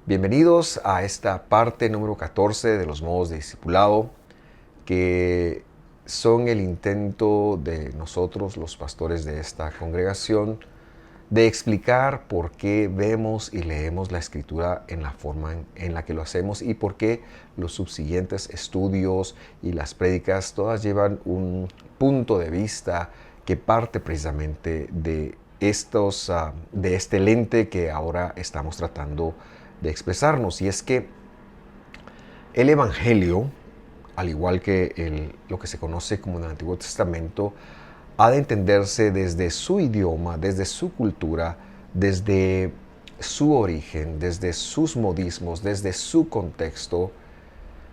Bienvenidos a esta parte número 14 de los modos de discipulado, que son el intento de nosotros, los pastores de esta congregación, de explicar por qué vemos y leemos la Escritura en la forma en la que lo hacemos y por qué los subsiguientes estudios y las prédicas todas llevan un punto de vista que parte precisamente de este lente que ahora estamos tratando de expresarnos. Y es que el Evangelio, al igual que lo que se conoce como en el Antiguo Testamento, ha de entenderse desde su idioma, desde su cultura, desde su origen, desde sus modismos, desde su contexto,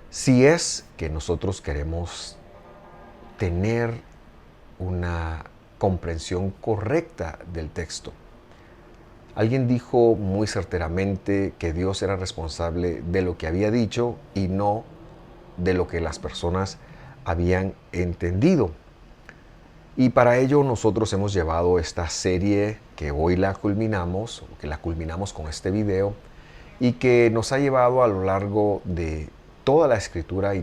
si es que nosotros queremos tener una comprensión correcta del texto. Alguien dijo muy certeramente que Dios era responsable de lo que había dicho y no de lo que las personas habían entendido. Y para ello nosotros hemos llevado esta serie que hoy la culminamos, que la culminamos con este video, y que nos ha llevado a lo largo de toda la Escritura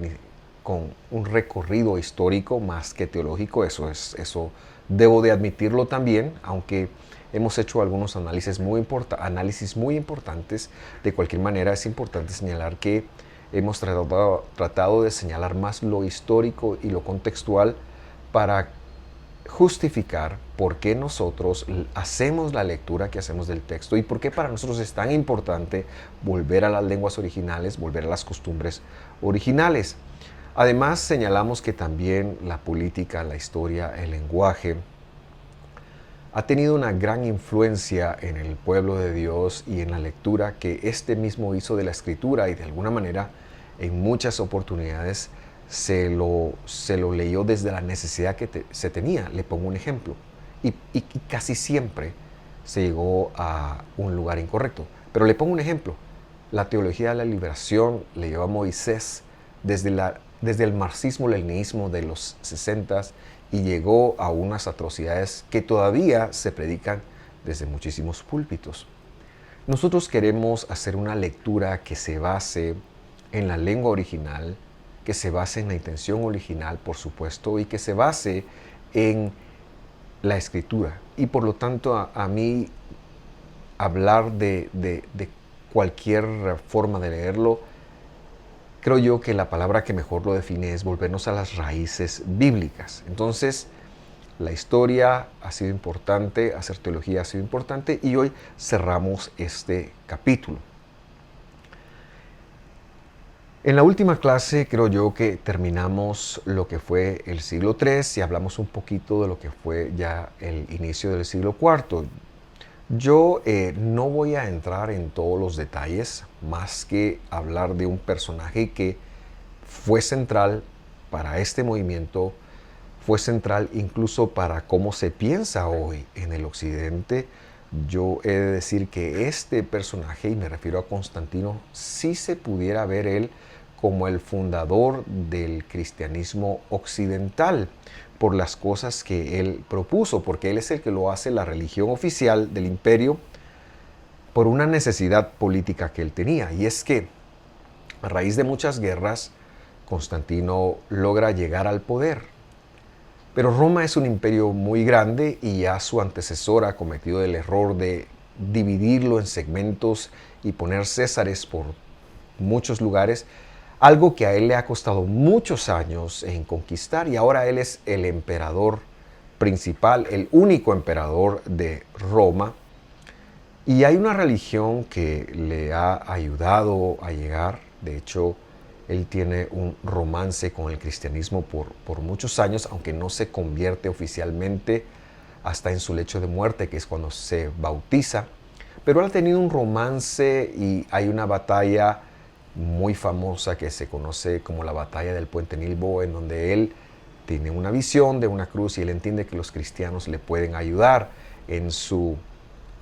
con un recorrido histórico más que teológico. Eso debo de admitirlo también, aunque hemos hecho algunos análisis muy importantes. De cualquier manera, es importante señalar que hemos tratado de señalar más lo histórico y lo contextual para justificar por qué nosotros hacemos la lectura que hacemos del texto y por qué para nosotros es tan importante volver a las lenguas originales, volver a las costumbres originales. Además, señalamos que también la política, la historia, el lenguaje ha tenido una gran influencia en el pueblo de Dios y en la lectura que este mismo hizo de la Escritura, y de alguna manera en muchas oportunidades se lo leyó desde la necesidad que se tenía. Le pongo un ejemplo. Y casi siempre se llegó a un lugar incorrecto. Pero le pongo un ejemplo. La teología de la liberación le llevó a Moisés desde el marxismo-leninismo de los 60 y llegó a unas atrocidades que todavía se predican desde muchísimos púlpitos. Nosotros queremos hacer una lectura que se base en la lengua original, que se base en la intención original, por supuesto, y que se base en la Escritura. Y por lo tanto, a mí hablar de cualquier forma de leerlo, creo yo que la palabra que mejor lo define es volvernos a las raíces bíblicas. Entonces, la historia ha sido importante, hacer teología ha sido importante, y hoy cerramos este capítulo. En la última clase creo yo que terminamos lo que fue el siglo III y hablamos un poquito de lo que fue ya el inicio del siglo IV. Yo no voy a entrar en todos los detalles, más que hablar de un personaje que fue central para este movimiento, fue central incluso para cómo se piensa hoy en el occidente. Yo he de decir que este personaje, y me refiero a Constantino, sí se pudiera ver él como el fundador del cristianismo occidental, por las cosas que él propuso, porque él es el que lo hace la religión oficial del imperio por una necesidad política que él tenía. Y es que a raíz de muchas guerras, Constantino logra llegar al poder. Pero Roma es un imperio muy grande y ya su antecesor ha cometido el error de dividirlo en segmentos y poner césares por muchos lugares, algo que a él le ha costado muchos años en conquistar, y ahora él es el emperador principal, el único emperador de Roma. Y hay una religión que le ha ayudado a llegar. De hecho, él tiene un romance con el cristianismo por muchos años, aunque no se convierte oficialmente hasta en su lecho de muerte, que es cuando se bautiza. Pero él ha tenido un romance y hay una batalla muy famosa que se conoce como la batalla del Puente Nilbo, en donde él tiene una visión de una cruz y él entiende que los cristianos le pueden ayudar en su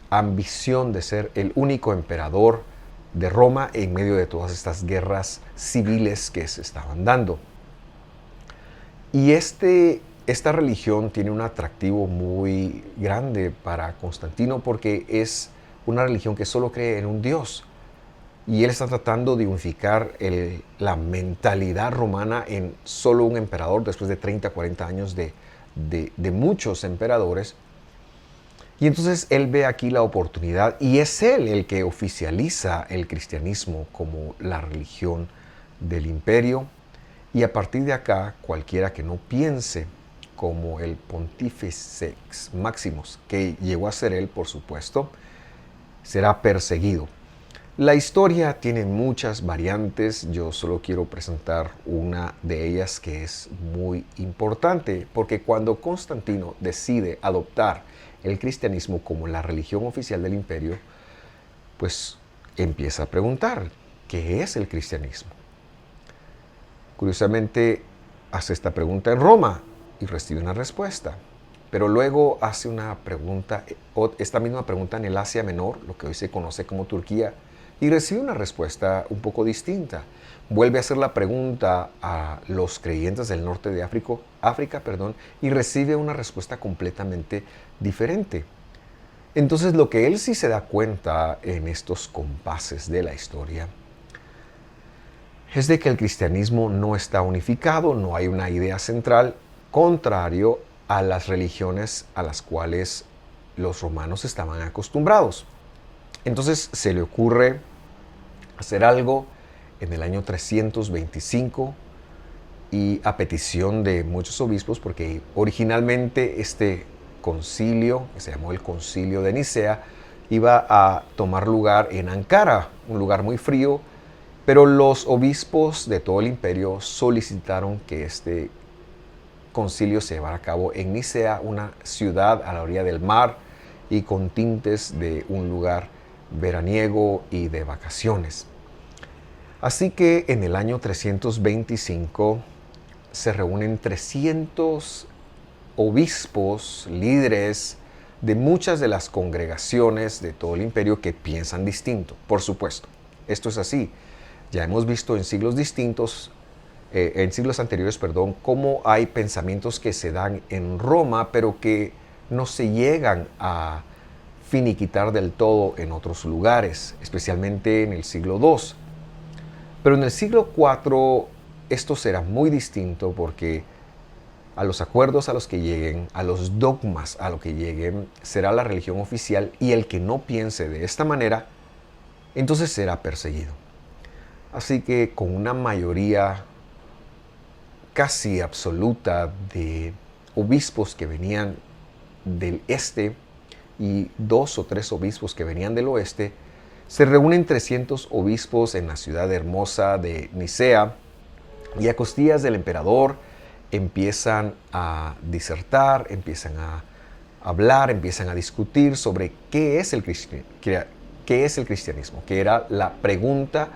ambición de ser el único emperador de Roma en medio de todas estas guerras civiles que se estaban dando. Y esta religión tiene un atractivo muy grande para Constantino porque es una religión que solo cree en un Dios. Y él está tratando de unificar la mentalidad romana en solo un emperador después de 30, 40 años de muchos emperadores. Y entonces él ve aquí la oportunidad y es él el que oficializa el cristianismo como la religión del imperio. Y a partir de acá, cualquiera que no piense como el Pontífice Maximus, que llegó a ser él, por supuesto, será perseguido. La historia tiene muchas variantes, yo solo quiero presentar una de ellas que es muy importante, porque cuando Constantino decide adoptar el cristianismo como la religión oficial del imperio, pues empieza a preguntar, ¿qué es el cristianismo? Curiosamente, hace esta pregunta en Roma y recibe una respuesta. Pero luego hace una pregunta, esta misma pregunta en el Asia Menor, lo que hoy se conoce como Turquía, y recibe una respuesta un poco distinta. Vuelve a hacer la pregunta a los creyentes del norte de África, y recibe una respuesta completamente diferente. Entonces, lo que él sí se da cuenta en estos compases de la historia es de que el cristianismo no está unificado, no hay una idea central, contrario a las religiones a las cuales los romanos estaban acostumbrados. Entonces se le ocurre hacer algo en el año 325 y a petición de muchos obispos, porque originalmente este concilio, que se llamó el Concilio de Nicea, iba a tomar lugar en Ankara, un lugar muy frío, pero los obispos de todo el imperio solicitaron que este concilio se llevara a cabo en Nicea, una ciudad a la orilla del mar y con tintes de un lugar veraniego y de vacaciones. Así que en el año 325 se reúnen 300 obispos, líderes de muchas de las congregaciones de todo el imperio que piensan distinto, por supuesto. Esto es así. Ya hemos visto en siglos distintos, en siglos anteriores, cómo hay pensamientos que se dan en Roma, pero que no se llegan a finiquitar del todo en otros lugares, especialmente en el siglo II. Pero en el siglo IV esto será muy distinto porque a los acuerdos a los que lleguen, a los dogmas a los que lleguen, será la religión oficial y el que no piense de esta manera, entonces será perseguido. Así que con una mayoría casi absoluta de obispos que venían del este y 2 o 3 obispos que venían del oeste, se reúnen 300 obispos en la ciudad hermosa de Nicea y a costillas del emperador empiezan a disertar, empiezan a hablar, empiezan a discutir sobre qué es el cristianismo, que era la pregunta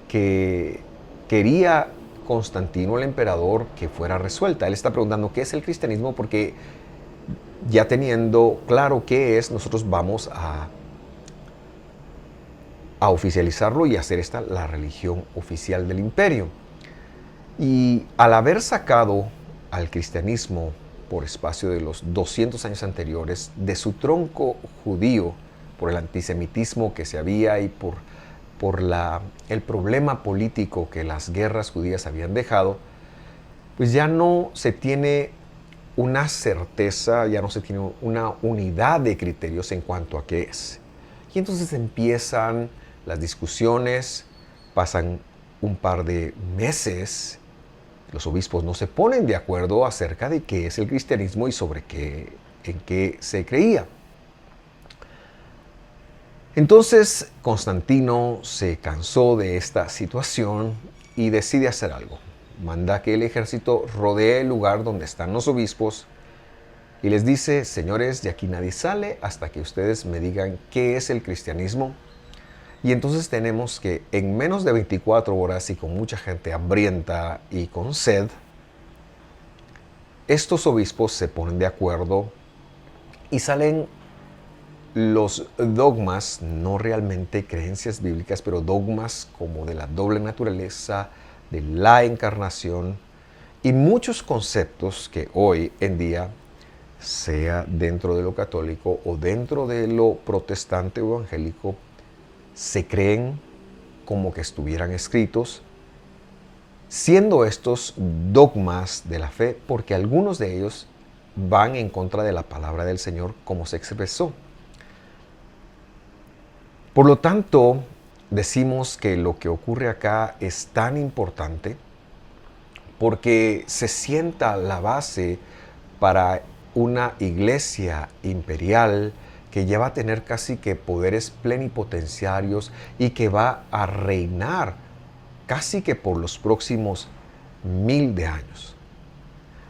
que quería Constantino el emperador que fuera resuelta. Él está preguntando qué es el cristianismo porque ya teniendo claro qué es, nosotros vamos a oficializarlo y hacer esta la religión oficial del imperio. Y al haber sacado al cristianismo por espacio de los 200 años anteriores de su tronco judío, por el antisemitismo que se había y por el problema político que las guerras judías habían dejado, pues ya no se tiene una certeza, ya no se tiene una unidad de criterios en cuanto a qué es. Y entonces empiezan las discusiones, pasan un par de meses, los obispos no se ponen de acuerdo acerca de qué es el cristianismo y en qué se creía. Entonces Constantino se cansó de esta situación y decide hacer algo. Manda que el ejército rodee el lugar donde están los obispos y les dice: señores, de aquí nadie sale hasta que ustedes me digan qué es el cristianismo. Y entonces tenemos que en menos de 24 horas y con mucha gente hambrienta y con sed, estos obispos se ponen de acuerdo y salen los dogmas, no realmente creencias bíblicas, pero dogmas como de la doble naturaleza, de la encarnación y muchos conceptos que hoy en día, sea dentro de lo católico o dentro de lo protestante o evangélico, se creen como que estuvieran escritos, siendo estos dogmas de la fe, porque algunos de ellos van en contra de la palabra del Señor como se expresó. Por lo tanto, decimos que lo que ocurre acá es tan importante porque se sienta la base para una iglesia imperial que ya va a tener casi que poderes plenipotenciarios y que va a reinar casi que por los próximos 1000 de años.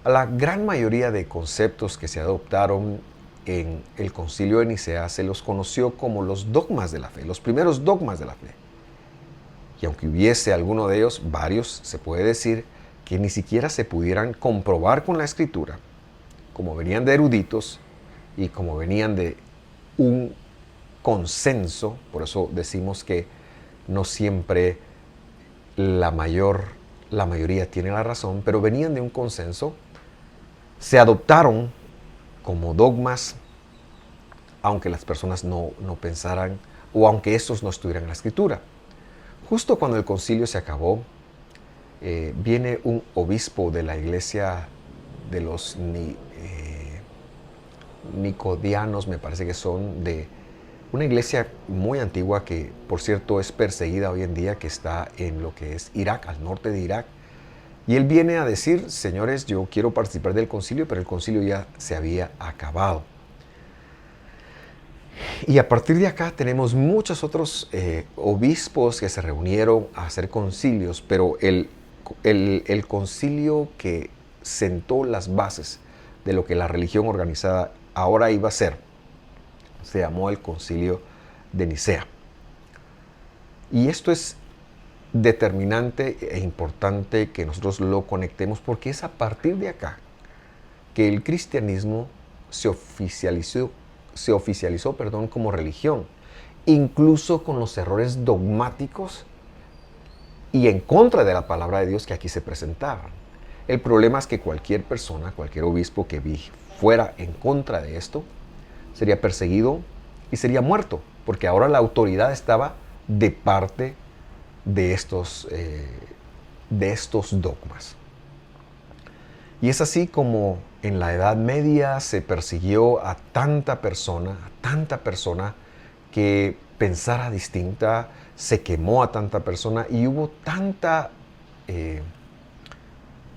A la gran mayoría de conceptos que se adoptaron en el Concilio de Nicea se los conoció como los dogmas de la fe, los primeros dogmas de la fe. Y aunque hubiese alguno de ellos, varios, se puede decir que ni siquiera se pudieran comprobar con la Escritura, como venían de eruditos y como venían de un consenso. Por eso decimos que no siempre la mayoría tiene la razón, pero venían de un consenso, se adoptaron como dogmas, aunque las personas no pensaran o aunque estos no estuvieran en la Escritura. Justo cuando el concilio se acabó, viene un obispo de la iglesia de los nicodianos, me parece que son, de una iglesia muy antigua que, por cierto, es perseguida hoy en día, que está en lo que es Irak, al norte de Irak. Y él viene a decir: señores, yo quiero participar del concilio, pero el concilio ya se había acabado. Y a partir de acá tenemos muchos otros obispos que se reunieron a hacer concilios, pero el concilio que sentó las bases de lo que la religión organizada ahora iba a ser, se llamó el Concilio de Nicea. Y esto es determinante e importante que nosotros lo conectemos, porque es a partir de acá que el cristianismo se oficializó como religión, incluso con los errores dogmáticos y en contra de la palabra de Dios que aquí se presentaban. El problema es que cualquier persona, cualquier obispo que fuera en contra de esto, sería perseguido y sería muerto, porque ahora la autoridad estaba de parte de estos dogmas. Y es así como en la Edad Media se persiguió a tanta persona que pensara distinta, se quemó a tanta persona y hubo tanta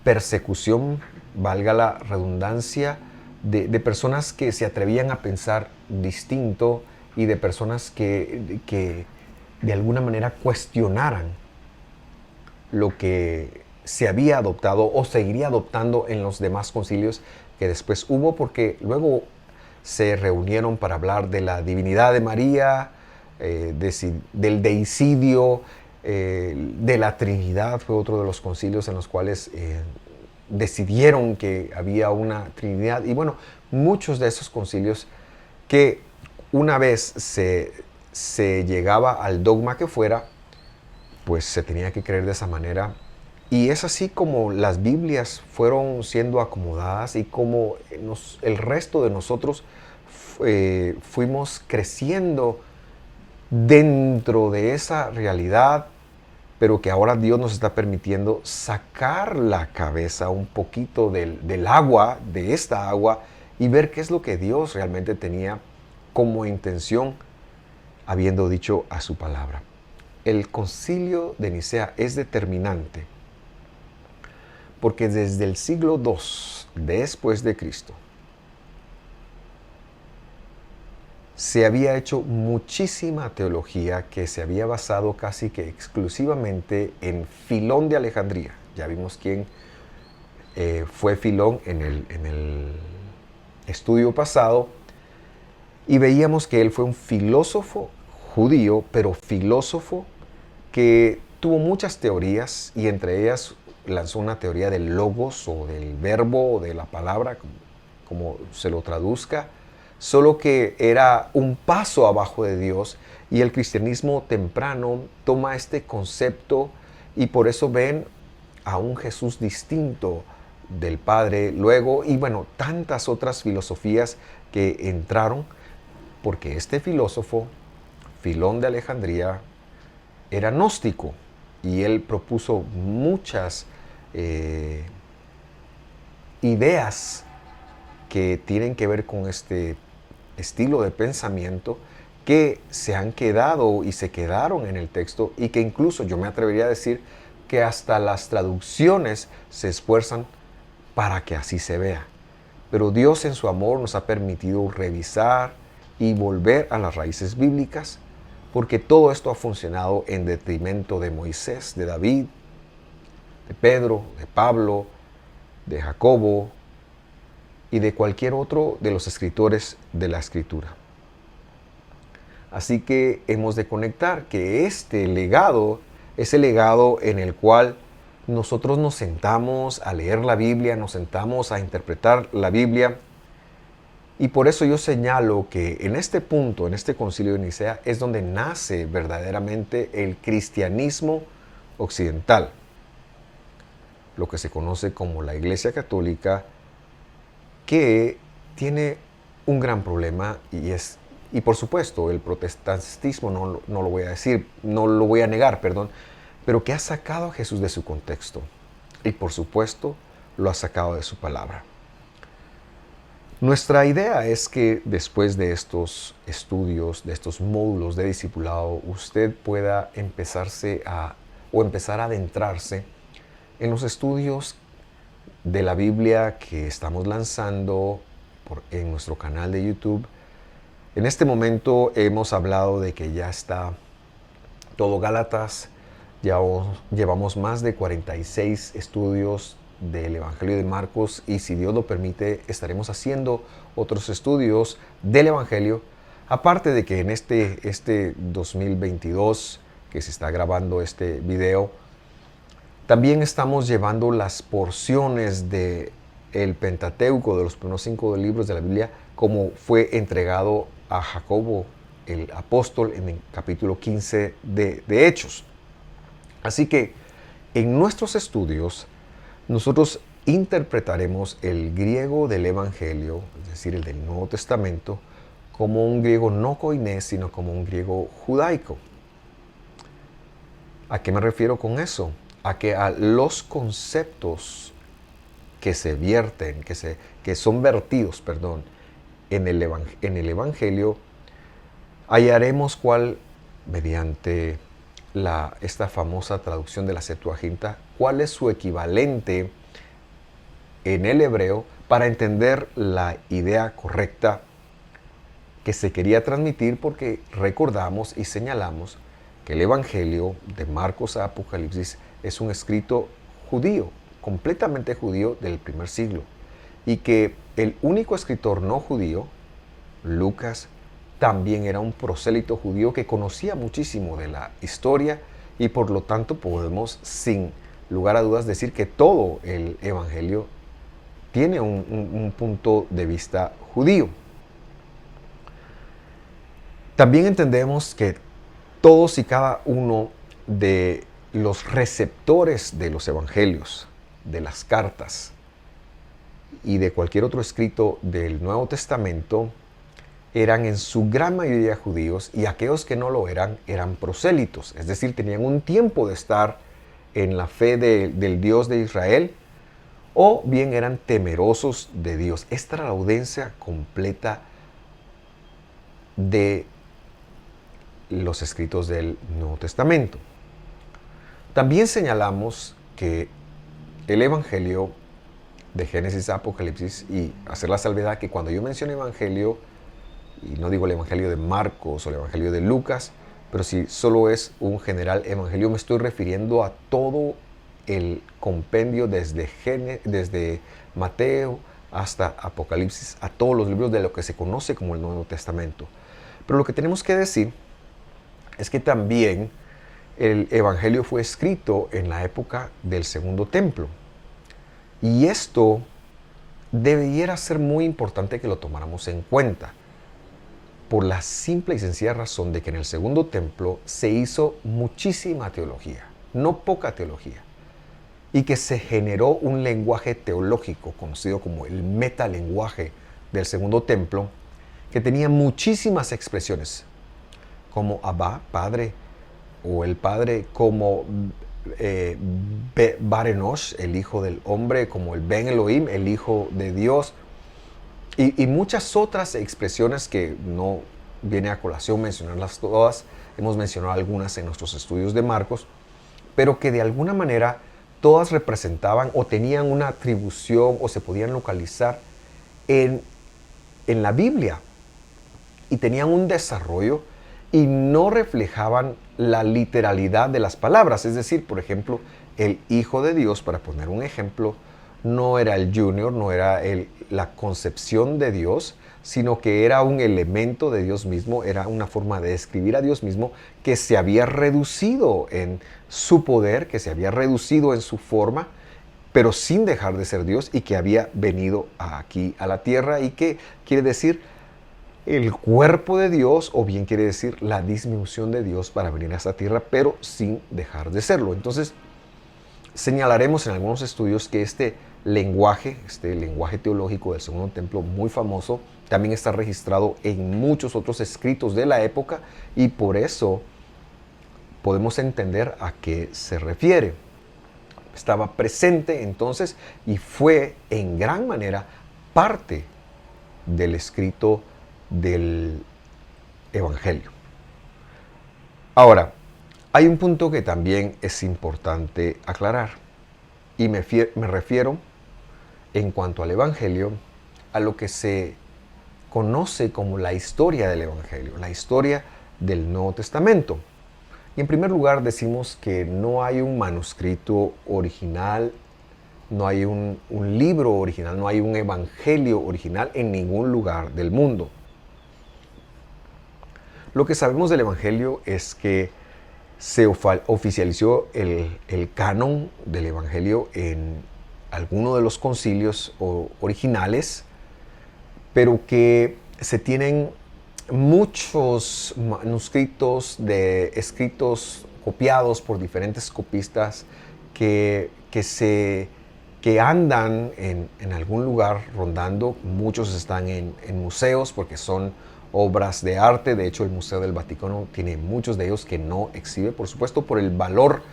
persecución, valga la redundancia, de personas que se atrevían a pensar distinto y de personas que de alguna manera cuestionaran lo que se había adoptado o seguiría adoptando en los demás concilios que después hubo, porque luego se reunieron para hablar de la divinidad de María, del deicidio, de la Trinidad. Fue otro de los concilios en los cuales decidieron que había una Trinidad. Y bueno, muchos de esos concilios que una vez se llegaba al dogma que fuera, pues se tenía que creer de esa manera. Y es así como las Biblias fueron siendo acomodadas y como el resto de nosotros fuimos creciendo dentro de esa realidad, pero que ahora Dios nos está permitiendo sacar la cabeza un poquito del agua, de esta agua, y ver qué es lo que Dios realmente tenía como intención, habiendo dicho a su palabra. El Concilio de Nicea es determinante porque desde el siglo II después de Cristo se había hecho muchísima teología que se había basado casi que exclusivamente en Filón de Alejandría. Ya vimos quién fue Filón en el estudio pasado, y veíamos que él fue un filósofo judío, pero filósofo que tuvo muchas teorías, y entre ellas lanzó una teoría del logos o del verbo o de la palabra, como se lo traduzca, solo que era un paso abajo de Dios, y el cristianismo temprano toma este concepto y por eso ven a un Jesús distinto del Padre luego, y bueno, tantas otras filosofías que entraron, porque este filósofo, Filón de Alejandría, era gnóstico y él propuso muchas ideas que tienen que ver con este estilo de pensamiento que se han quedado y se quedaron en el texto y que incluso yo me atrevería a decir que hasta las traducciones se esfuerzan para que así se vea. Pero Dios en su amor nos ha permitido revisar y volver a las raíces bíblicas porque todo esto ha funcionado en detrimento de Moisés, de David, de Pedro, de Pablo, de Jacobo y de cualquier otro de los escritores de la Escritura. Así que hemos de conectar que este legado es el legado en el cual nosotros nos sentamos a leer la Biblia, nos sentamos a interpretar la Biblia. Y por eso yo señalo que en este punto, en este concilio de Nicea, es donde nace verdaderamente el cristianismo occidental, lo que se conoce como la Iglesia Católica, que tiene un gran problema y por supuesto el protestantismo, no lo voy a decir, no lo voy a negar, perdón, pero que ha sacado a Jesús de su contexto y por supuesto lo ha sacado de su palabra. Nuestra idea es que después de estos estudios, de estos módulos de discipulado, usted pueda empezar a adentrarse en los estudios de la Biblia que estamos lanzando en nuestro canal de YouTube. En este momento hemos hablado de que ya está todo Gálatas, ya llevamos más de 46 estudios del Evangelio de Marcos y si Dios lo permite estaremos haciendo otros estudios del Evangelio, aparte de que en este 2022 que se está grabando este video, también estamos llevando las porciones del Pentateuco, de los primeros 5 libros de la Biblia, como fue entregado a Jacobo, el apóstol, en el capítulo 15 de Hechos. Así que en nuestros estudios nosotros interpretaremos el griego del Evangelio, es decir, el del Nuevo Testamento, como un griego no koiné, sino como un griego judaico. ¿A qué me refiero con eso? A que a los conceptos que se vierten, que son vertidos, en el Evangelio, hallaremos mediante esta famosa traducción de la Septuaginta, cuál es su equivalente en el hebreo para entender la idea correcta que se quería transmitir, porque recordamos y señalamos que el Evangelio de Marcos a Apocalipsis es un escrito judío, completamente judío del primer siglo, y que el único escritor no judío, Lucas, también era un prosélito judío que conocía muchísimo de la historia y por lo tanto podemos sin lugar a dudas decir que todo el Evangelio tiene un punto de vista judío. También entendemos que todos y cada uno de los receptores de los evangelios, de las cartas y de cualquier otro escrito del Nuevo Testamento eran en su gran mayoría judíos y aquellos que no lo eran prosélitos, es decir, tenían un tiempo de estar en la fe del Dios de Israel o bien eran temerosos de Dios. Esta era la audiencia completa de los escritos del Nuevo Testamento. También señalamos que el Evangelio de Génesis a Apocalipsis, y hacer la salvedad que cuando yo menciono Evangelio, y no digo el Evangelio de Marcos o el Evangelio de Lucas, pero si solo es un general evangelio, me estoy refiriendo a todo el compendio desde Mateo hasta Apocalipsis, a todos los libros de lo que se conoce como el Nuevo Testamento. Pero lo que tenemos que decir es que también el Evangelio fue escrito en la época del Segundo Templo. Y esto debiera ser muy importante que lo tomáramos en cuenta, por la simple y sencilla razón de que en el Segundo Templo se hizo muchísima teología, no poca teología, y que se generó un lenguaje teológico conocido como el metalenguaje del Segundo Templo, que tenía muchísimas expresiones, como Abba, Padre, o el Padre como Bar-Enosh, el Hijo del Hombre, como el Ben Elohim, el Hijo de Dios, y muchas otras expresiones que no viene a colación mencionarlas todas. Hemos mencionado algunas en nuestros estudios de Marcos, pero que de alguna manera todas representaban o tenían una atribución o se podían localizar en, en la Biblia y tenían un desarrollo y no reflejaban la literalidad de las palabras. Es decir, por ejemplo, el Hijo de Dios, para poner un ejemplo, no era el Junior, no era la concepción de Dios, sino que era un elemento de Dios mismo, era una forma de describir a Dios mismo que se había reducido en su poder, que se había reducido en su forma, pero sin dejar de ser Dios, y que había venido aquí a la tierra, y que quiere decir el cuerpo de Dios, o bien quiere decir la disminución de Dios para venir a esta tierra, pero sin dejar de serlo. Entonces, señalaremos en algunos estudios que este lenguaje teológico del Segundo Templo, muy famoso, también está registrado en muchos otros escritos de la época, y por eso podemos entender a qué se refiere. Estaba presente entonces y fue en gran manera parte del escrito del Evangelio. Ahora, hay un punto que también es importante aclarar, y me refiero, en cuanto al Evangelio, a lo que se conoce como la historia del Evangelio, la historia del Nuevo Testamento. Y en primer lugar decimos que no hay un manuscrito original, no hay un libro original, no hay un evangelio original en ningún lugar del mundo. Lo que sabemos del evangelio es que se oficializó el canon del evangelio en alguno de los concilios originales, pero que se tienen muchos manuscritos de escritos copiados por diferentes copistas que andan en algún lugar rondando. Muchos están en museos porque son obras de arte. De hecho, el Museo del Vaticano tiene muchos de ellos que no exhibe, por supuesto, por el valor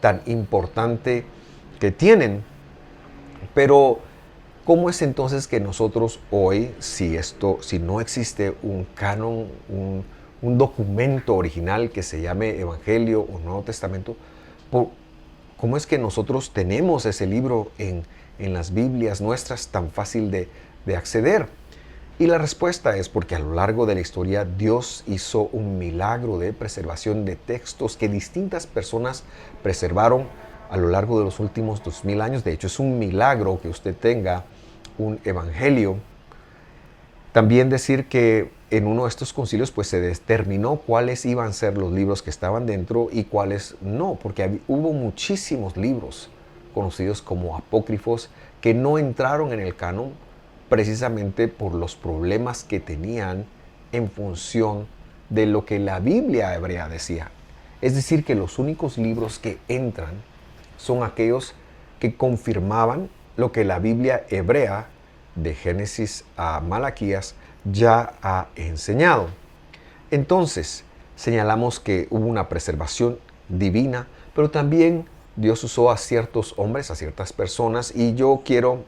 tan importante que tienen. Pero ¿cómo es entonces que nosotros hoy, si no existe un canon, un documento original que se llame Evangelio o Nuevo Testamento, cómo es que nosotros tenemos ese libro en las Biblias nuestras tan fácil de acceder? Y la respuesta es porque a lo largo de la historia Dios hizo un milagro de preservación de textos que distintas personas preservaron a lo largo de los últimos 2000 años. De hecho, es un milagro que usted tenga un evangelio. También decir que en uno de estos concilios pues se determinó cuáles iban a ser los libros que estaban dentro y cuáles no, porque hubo muchísimos libros conocidos como apócrifos que no entraron en el canon precisamente por los problemas que tenían en función de lo que la Biblia hebrea decía. Es decir, que los únicos libros que entran son aquellos que confirmaban lo que la Biblia hebrea, de Génesis a Malaquías, ya ha enseñado. Entonces, señalamos que hubo una preservación divina, pero también Dios usó a ciertos hombres, a ciertas personas, y yo quiero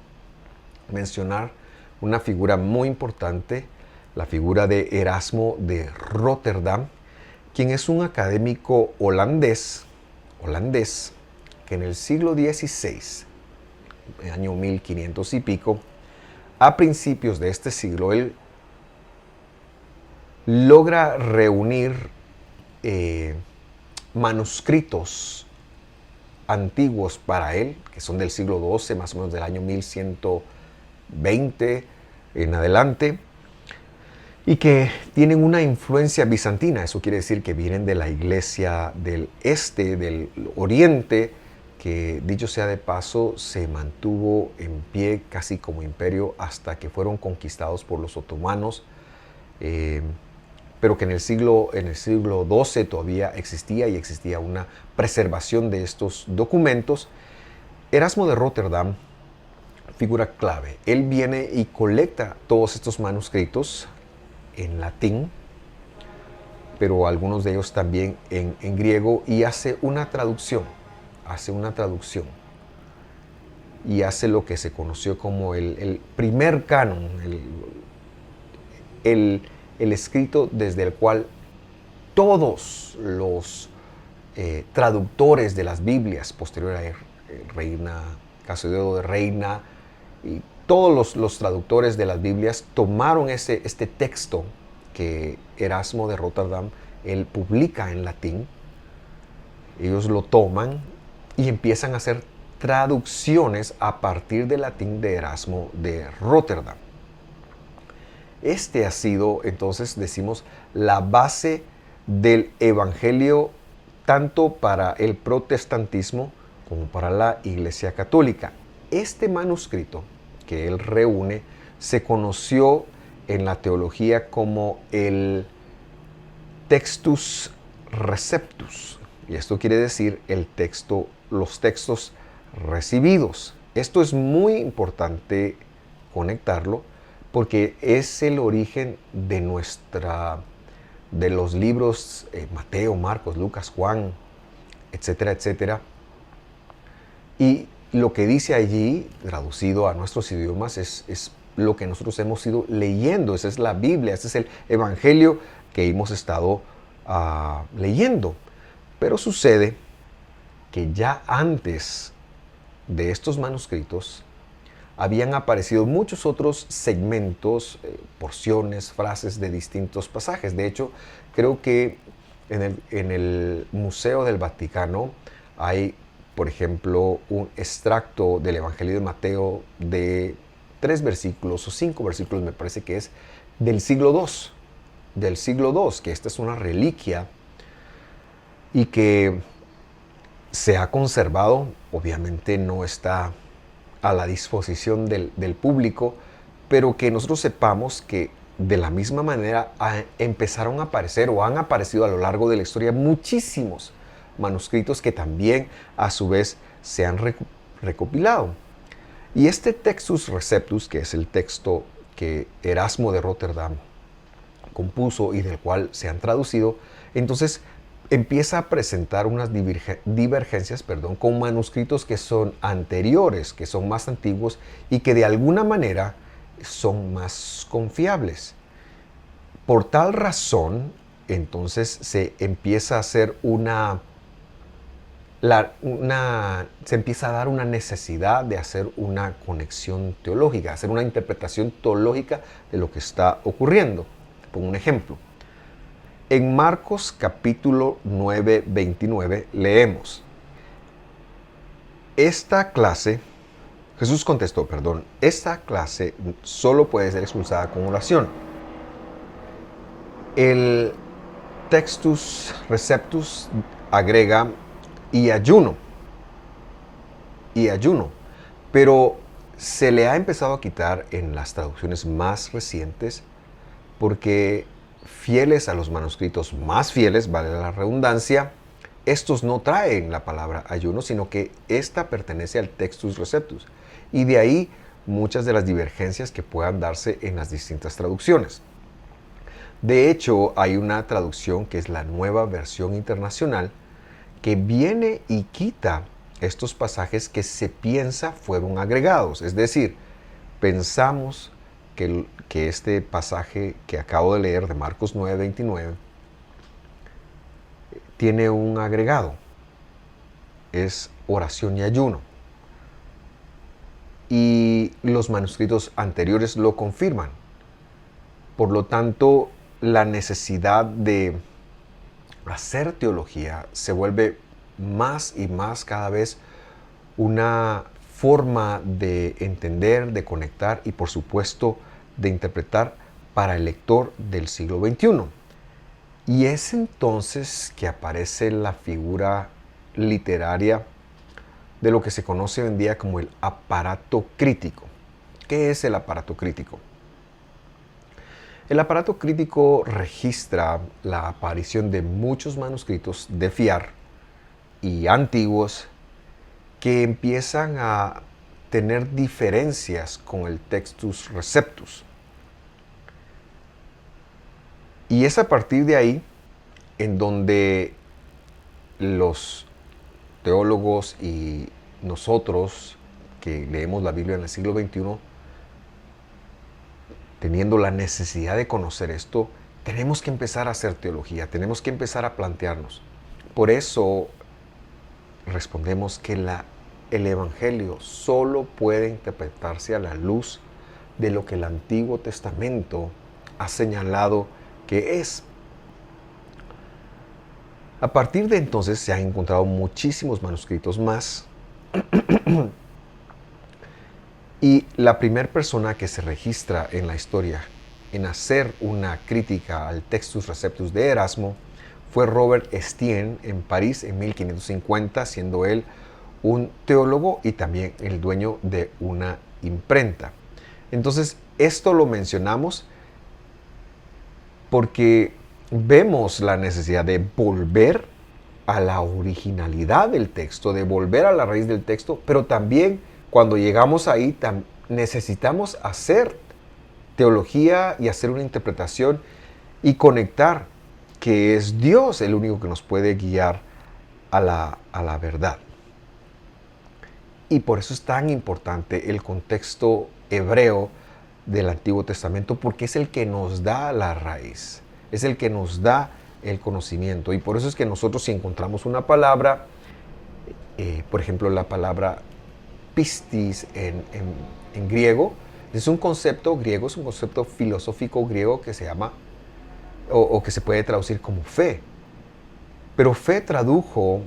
mencionar una figura muy importante, la figura de Erasmo de Rotterdam, quien es un académico holandés, que en el siglo XVI, en el año 1500 y pico, a principios de este siglo, él logra reunir manuscritos antiguos para él, que son del siglo XII, más o menos del año 1120 en adelante, y que tienen una influencia bizantina. Eso quiere decir que vienen de la iglesia del este, del oriente, que dicho sea de paso, se mantuvo en pie casi como imperio hasta que fueron conquistados por los otomanos, pero que en el siglo XII todavía existía una preservación de estos documentos. Erasmo de Rotterdam, figura clave. Él viene y colecta todos estos manuscritos en latín pero algunos de ellos también en griego, y hace una traducción, y hace lo que se conoció como el primer canon, el, el escrito desde el cual todos los traductores de las Biblias, posterior a Reina, Casodeo de Reina, y todos los traductores de las Biblias tomaron este texto que Erasmo de Rotterdam, él publica en latín. Ellos lo toman y empiezan a hacer traducciones a partir del latín de Erasmo de Rotterdam. Este ha sido, entonces, decimos, la base del evangelio tanto para el protestantismo como para la Iglesia Católica. Este manuscrito que él reúne se conoció en la teología como el Textus Receptus, y esto quiere decir los textos recibidos. Esto es muy importante conectarlo porque es el origen de los libros Mateo, Marcos, Lucas, Juan, etcétera, etcétera. Y lo que dice allí, traducido a nuestros idiomas, es lo que nosotros hemos ido leyendo. Esa es la Biblia, ese es el Evangelio que hemos estado leyendo. Pero sucede que ya antes de estos manuscritos habían aparecido muchos otros segmentos, porciones, frases de distintos pasajes. De hecho, creo que en el Museo del Vaticano hay, por ejemplo, un extracto del Evangelio de Mateo de 3 versículos o 5 versículos, me parece que es, del siglo II, que esta es una reliquia y que se ha conservado. Obviamente no está a la disposición del público, pero que nosotros sepamos que de la misma manera empezaron a aparecer o han aparecido a lo largo de la historia muchísimos manuscritos que también a su vez se han recopilado. Y este Textus Receptus, que es el texto que Erasmo de Rotterdam compuso y del cual se han traducido, entonces empieza a presentar unas divergencias con manuscritos que son anteriores, que son más antiguos y que de alguna manera son más confiables. Por tal razón, entonces se empieza a hacer se empieza a dar una necesidad de hacer una conexión teológica, hacer una interpretación teológica de lo que está ocurriendo. Pongo un ejemplo. En Marcos capítulo 9, 29 leemos: Jesús contestó, esta clase solo puede ser expulsada con oración. El Textus Receptus agrega y ayuno, pero se le ha empezado a quitar en las traducciones más recientes porque fieles a los manuscritos más fieles, vale la redundancia, estos no traen la palabra ayuno, sino que esta pertenece al Textus Receptus. Y de ahí muchas de las divergencias que puedan darse en las distintas traducciones. De hecho, hay una traducción que es la Nueva Versión Internacional que viene y quita estos pasajes que se piensa fueron agregados. Es decir, pensamos que este pasaje que acabo de leer de Marcos 9, 29 tiene un agregado. Es oración y ayuno. Y los manuscritos anteriores lo confirman. Por lo tanto, la necesidad de hacer teología se vuelve más y más cada vez una forma de entender, de conectar y por supuesto de interpretar para el lector del siglo XXI. Y es entonces que aparece la figura literaria de lo que se conoce hoy en día como el aparato crítico. ¿Qué es el aparato crítico? El aparato crítico registra la aparición de muchos manuscritos de fiar y antiguos que empiezan a tener diferencias con el Textus Receptus. Y es a partir de ahí en donde los teólogos y nosotros que leemos la Biblia en el siglo XXI, teniendo la necesidad de conocer esto, tenemos que empezar a hacer teología, tenemos que empezar a plantearnos. Por eso respondemos que el Evangelio solo puede interpretarse a la luz de lo que el Antiguo Testamento ha señalado que es. A partir de entonces se han encontrado muchísimos manuscritos más y la primera persona que se registra en la historia en hacer una crítica al Textus Receptus de Erasmo fue Robert Estienne en París en 1550, siendo él un teólogo y también el dueño de una imprenta. Entonces, esto lo mencionamos porque vemos la necesidad de volver a la originalidad del texto, de volver a la raíz del texto, pero también cuando llegamos ahí necesitamos hacer teología y hacer una interpretación y conectar que es Dios el único que nos puede guiar a la verdad. Y por eso es tan importante el contexto hebreo del Antiguo Testamento, porque es el que nos da la raíz, es el que nos da el conocimiento. Y por eso es que nosotros, si encontramos una palabra, por ejemplo la palabra pistis en griego, es un concepto griego, es un concepto filosófico griego que se llama o que se puede traducir como fe. Pero fe tradujo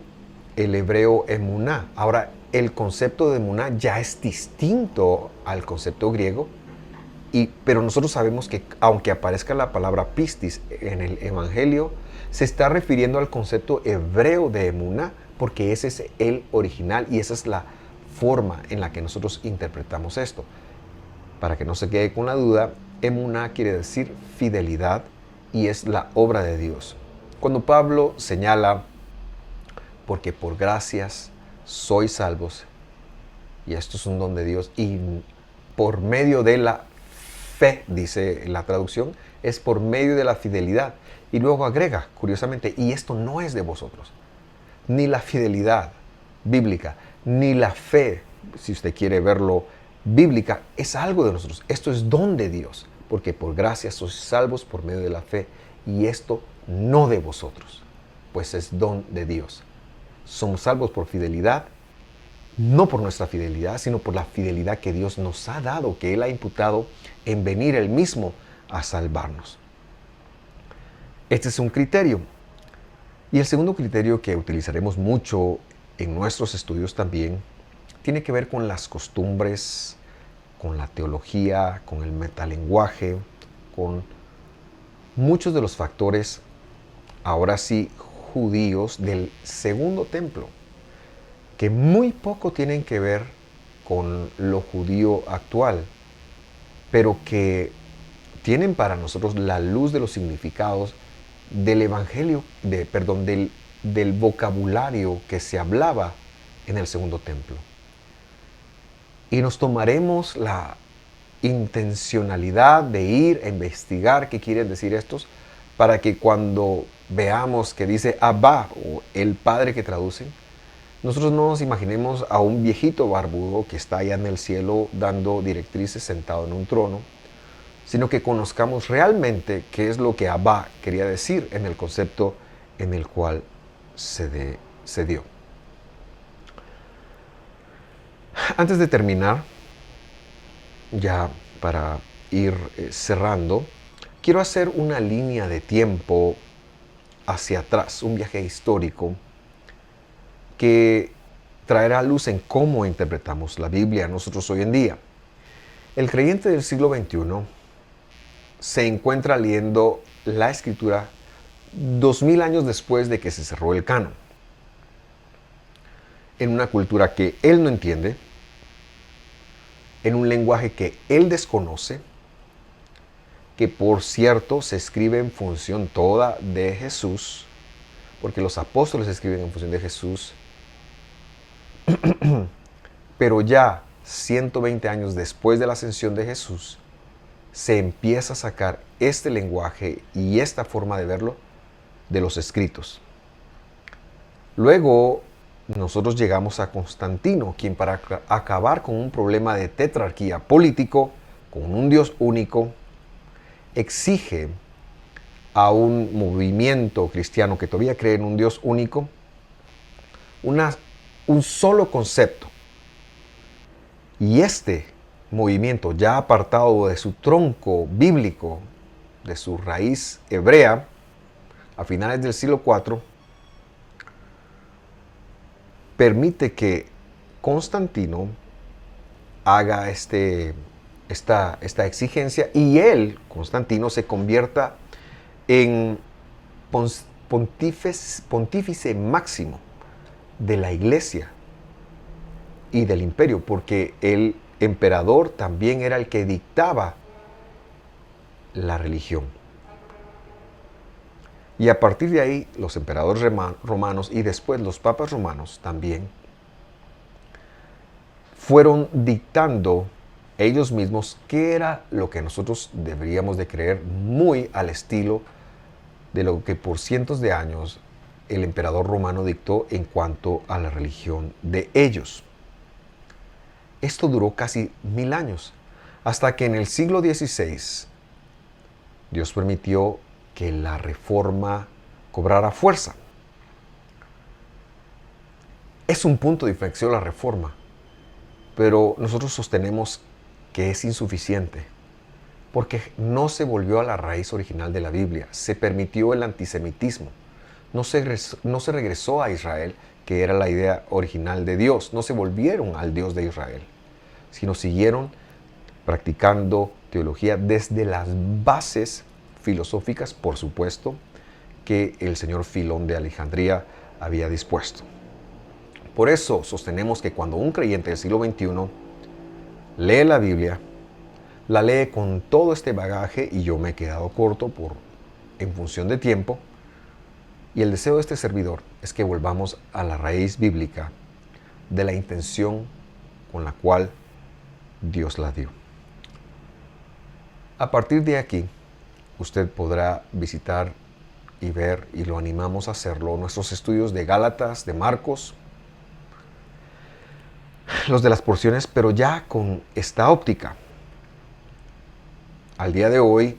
el hebreo emuná. Ahora, el concepto de emuná ya es distinto al concepto griego, pero nosotros sabemos que aunque aparezca la palabra pistis en el Evangelio, se está refiriendo al concepto hebreo de emuná, porque ese es el original y esa es la forma en la que nosotros interpretamos esto. Para que no se quede con la duda, emuná quiere decir fidelidad y es la obra de Dios. Cuando Pablo señala, porque por gracias sois salvos, y esto es un don de Dios, y por medio de la fe, dice la traducción, es por medio de la fidelidad. Y luego agrega, curiosamente, y esto no es de vosotros. Ni la fidelidad bíblica, ni la fe, si usted quiere verlo bíblica, es algo de nosotros. Esto es don de Dios, porque por gracia sois salvos por medio de la fe, y esto no de vosotros, pues es don de Dios. Somos salvos por fidelidad, no por nuestra fidelidad, sino por la fidelidad que Dios nos ha dado, que Él ha imputado en venir Él mismo a salvarnos. Este es un criterio. Y el segundo criterio que utilizaremos mucho en nuestros estudios también tiene que ver con las costumbres, con la teología, con el metalenguaje, con muchos de los factores, ahora sí, judíos del segundo templo, que muy poco tienen que ver con lo judío actual, pero que tienen para nosotros la luz de los significados del evangelio, del vocabulario que se hablaba en el segundo templo. Y nos tomaremos la intencionalidad de ir a investigar qué quieren decir estos, para que cuando veamos que dice Abba o el Padre que traducen, nosotros no nos imaginemos a un viejito barbudo que está allá en el cielo dando directrices sentado en un trono, sino que conozcamos realmente qué es lo que Abba quería decir en el concepto en el cual se dio. Antes de terminar, ya para ir cerrando, quiero hacer una línea de tiempo hacia atrás, un viaje histórico que traerá luz en cómo interpretamos la Biblia nosotros hoy en día. El creyente del siglo XXI se encuentra leyendo la Escritura 2000 años después de que se cerró el canon, en una cultura que él no entiende, en un lenguaje que él desconoce, que por cierto se escribe en función toda de Jesús, porque los apóstoles escriben en función de Jesús, pero ya 120 años después de la ascensión de Jesús, se empieza a sacar este lenguaje y esta forma de verlo de los escritos. Luego nosotros llegamos a Constantino, quien para acabar con un problema de tetrarquía político, con un Dios único, exige a un movimiento cristiano que todavía cree en un Dios único, un solo concepto. Y este movimiento, ya apartado de su tronco bíblico, de su raíz hebrea, a finales del siglo IV, permite que Constantino haga esta exigencia y él, Constantino, se convierta en pontífice máximo de la iglesia y del imperio, porque el emperador también era el que dictaba la religión. Y a partir de ahí, los emperadores romanos y después los papas romanos también fueron dictando ellos mismos qué era lo que nosotros deberíamos de creer, muy al estilo de lo que por cientos de años el emperador romano dictó en cuanto a la religión de ellos. Esto duró casi 1000 años, hasta que en el siglo XVI Dios permitió que la reforma cobrara fuerza. Es un punto de inflexión la reforma, pero nosotros sostenemos que es insuficiente, porque no se volvió a la raíz original de la Biblia, se permitió el antisemitismo, no se regresó a Israel, que era la idea original de Dios, no se volvieron al Dios de Israel, sino siguieron practicando teología desde las bases filosóficas, por supuesto, que el señor Filón de Alejandría había dispuesto. Por eso sostenemos que cuando un creyente del siglo XXI lee la Biblia, la lee con todo este bagaje, y yo me he quedado corto en función de tiempo, y el deseo de este servidor es que volvamos a la raíz bíblica de la intención con la cual Dios la dio. A partir de aquí, usted podrá visitar y ver, y lo animamos a hacerlo, nuestros estudios de Gálatas, de Marcos, los de las porciones, pero ya con esta óptica. Al día de hoy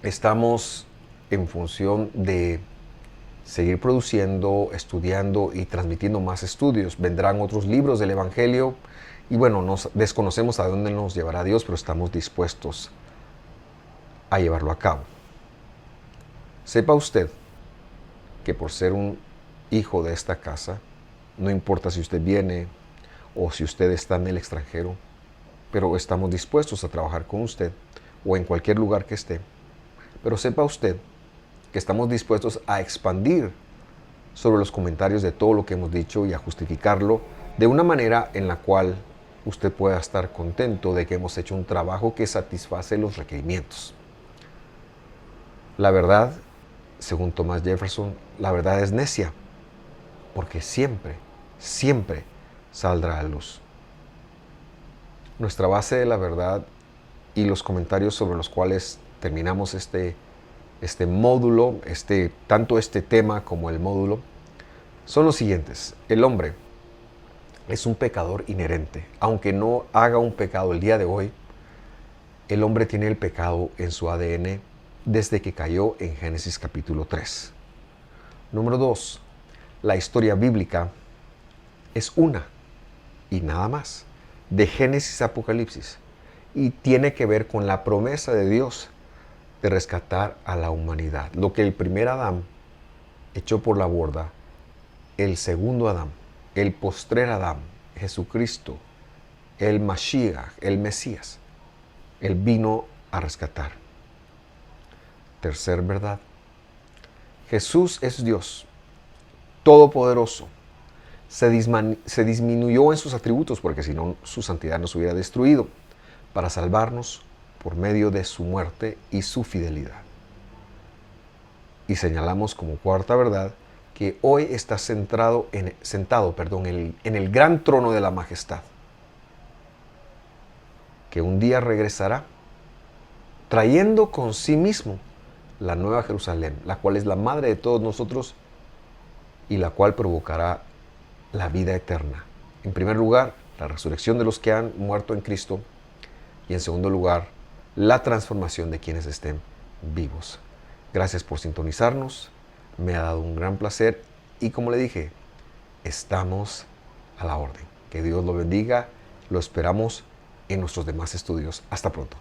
estamos en función de seguir produciendo, estudiando y transmitiendo más estudios. Vendrán otros libros del Evangelio y bueno, desconocemos a dónde nos llevará Dios, pero estamos dispuestos a llevarlo a cabo. Sepa usted que por ser un hijo de esta casa, no importa si usted viene o si usted está en el extranjero, pero estamos dispuestos a trabajar con usted o en cualquier lugar que esté. Pero sepa usted que estamos dispuestos a expandir sobre los comentarios de todo lo que hemos dicho y a justificarlo de una manera en la cual usted pueda estar contento de que hemos hecho un trabajo que satisface los requerimientos. La verdad, según Thomas Jefferson, la verdad es necia, porque siempre, siempre saldrá a luz. Nuestra base de la verdad y los comentarios sobre los cuales terminamos este módulo, tanto este tema como el módulo, son los siguientes. El hombre es un pecador inherente. Aunque no haga un pecado el día de hoy, el hombre tiene el pecado en su ADN desde que cayó en Génesis capítulo 3. Número 2. La historia bíblica es una y nada más, de Génesis a Apocalipsis, y tiene que ver con la promesa de Dios de rescatar a la humanidad. Lo que el primer Adán echó por la borda, el segundo Adán, el postrer Adán, Jesucristo, el Mashiach, el Mesías, él vino a rescatar. Tercer verdad, Jesús es Dios, todopoderoso. Se disminuyó en sus atributos, porque si no su santidad nos hubiera destruido, para salvarnos por medio de su muerte y su fidelidad. Y señalamos como cuarta verdad que hoy está sentado en el gran trono de la majestad, que un día regresará trayendo con sí mismo la nueva Jerusalén, la cual es la madre de todos nosotros y la cual provocará la vida eterna. En primer lugar, la resurrección de los que han muerto en Cristo y en segundo lugar, la transformación de quienes estén vivos. Gracias por sintonizarnos, me ha dado un gran placer y como le dije, estamos a la orden. Que Dios lo bendiga, lo esperamos en nuestros demás estudios. Hasta pronto.